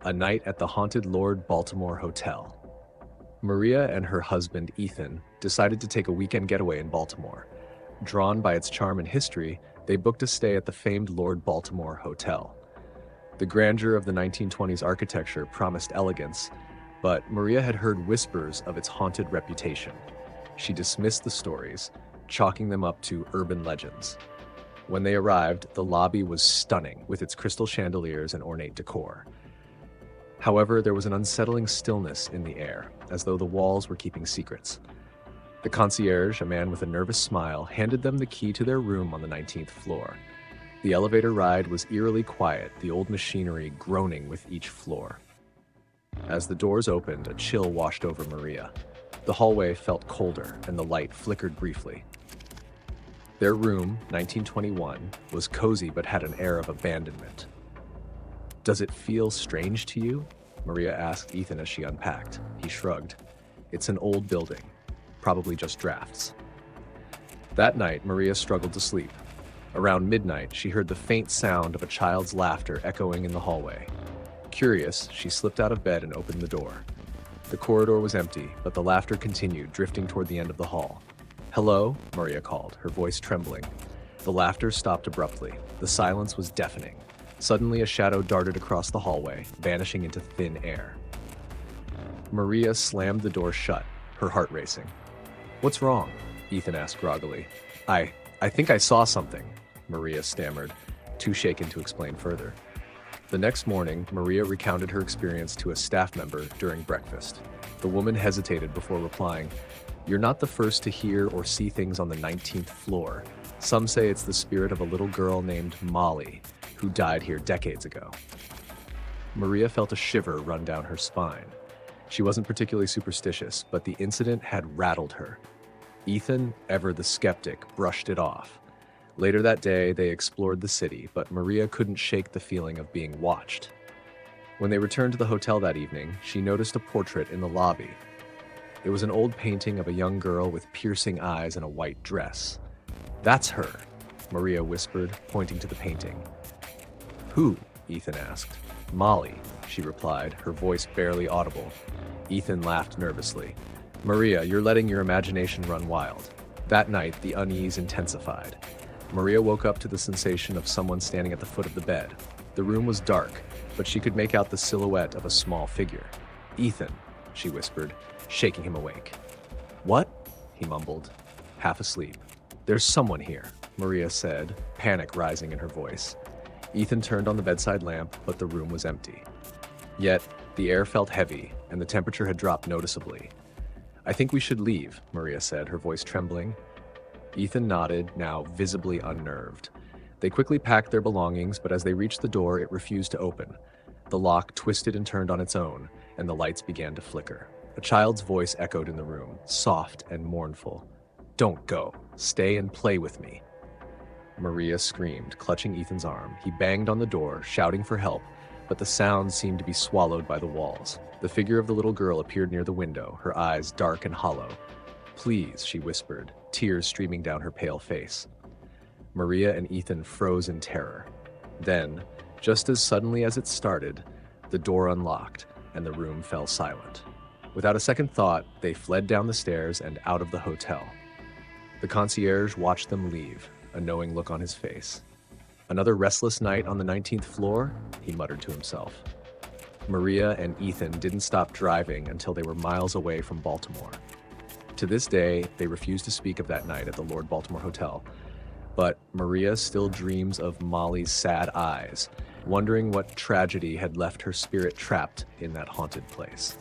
A night at the haunted Lord Baltimore Hotel. Maria and her husband, Ethan, decided to take a weekend getaway in Baltimore. Drawn by its charm and history, they booked a stay at the famed Lord Baltimore Hotel. The grandeur of the 1920s architecture promised elegance, but Maria had heard whispers of its haunted reputation. She dismissed the stories, chalking them up to urban legends. When they arrived, the lobby was stunning with its crystal chandeliers and ornate decor. However, there was an unsettling stillness in the air, as though the walls were keeping secrets. The concierge, a man with a nervous smile, handed them the key to their room on the 19th floor. The elevator ride was eerily quiet, the old machinery groaning with each floor. As the doors opened, a chill washed over Maria. The hallway felt colder, and the light flickered briefly. Their room, 1921, was cozy but had an air of abandonment. "Does it feel strange to you?" Maria asked Ethan as she unpacked. He shrugged. "It's an old building. Probably just drafts." That night, Maria struggled to sleep. Around midnight, she heard the faint sound of a child's laughter echoing in the hallway. Curious, she slipped out of bed and opened the door. The corridor was empty, but the laughter continued, drifting toward the end of the hall. "Hello?" Maria called, her voice trembling. The laughter stopped abruptly. The silence was deafening. Suddenly, a shadow darted across the hallway, vanishing into thin air. Maria slammed the door shut, her heart racing. "What's wrong?" Ethan asked groggily. I think I saw something," Maria stammered, too shaken to explain further. The next morning, Maria recounted her experience to a staff member during breakfast. The woman hesitated before replying, "You're not the first to hear or see things on the 19th floor. Some say it's the spirit of a little girl named Molly, who died here decades ago." Maria felt a shiver run down her spine. She wasn't particularly superstitious, but the incident had rattled her. Ethan, ever the skeptic, brushed it off. Later that day, they explored the city, but Maria couldn't shake the feeling of being watched. When they returned to the hotel that evening, she noticed a portrait in the lobby. It was an old painting of a young girl with piercing eyes and a white dress. "That's her," Maria whispered, pointing to the painting. "Who?" Ethan asked. "Molly," she replied, her voice barely audible. Ethan laughed nervously. "Maria, you're letting your imagination run wild." That night, the unease intensified. Maria woke up to the sensation of someone standing at the foot of the bed. The room was dark, but she could make out the silhouette of a small figure. "Ethan," she whispered, shaking him awake. "What?" he mumbled, half asleep. "There's someone here," Maria said, panic rising in her voice. Ethan turned on the bedside lamp, but the room was empty. Yet, the air felt heavy, and the temperature had dropped noticeably. "I think we should leave," Maria said, her voice trembling. Ethan nodded, now visibly unnerved. They quickly packed their belongings, but as they reached the door, it refused to open. The lock twisted and turned on its own, and the lights began to flicker. A child's voice echoed in the room, soft and mournful. "Don't go. Stay and play with me." Maria screamed, clutching Ethan's arm. He banged on the door, shouting for help, but the sound seemed to be swallowed by the walls. The figure of the little girl appeared near the window, her eyes dark and hollow. "Please," she whispered, tears streaming down her pale face. Maria and Ethan froze in terror. Then, just as suddenly as it started, the door unlocked, and the room fell silent. Without a second thought, they fled down the stairs and out of the hotel. The concierge watched them leave, a knowing look on his face. "Another restless night on the 19th floor?" he muttered to himself. Maria and Ethan didn't stop driving until they were miles away from Baltimore. To this day, they refuse to speak of that night at the Lord Baltimore Hotel. But Maria still dreams of Molly's sad eyes, wondering what tragedy had left her spirit trapped in that haunted place.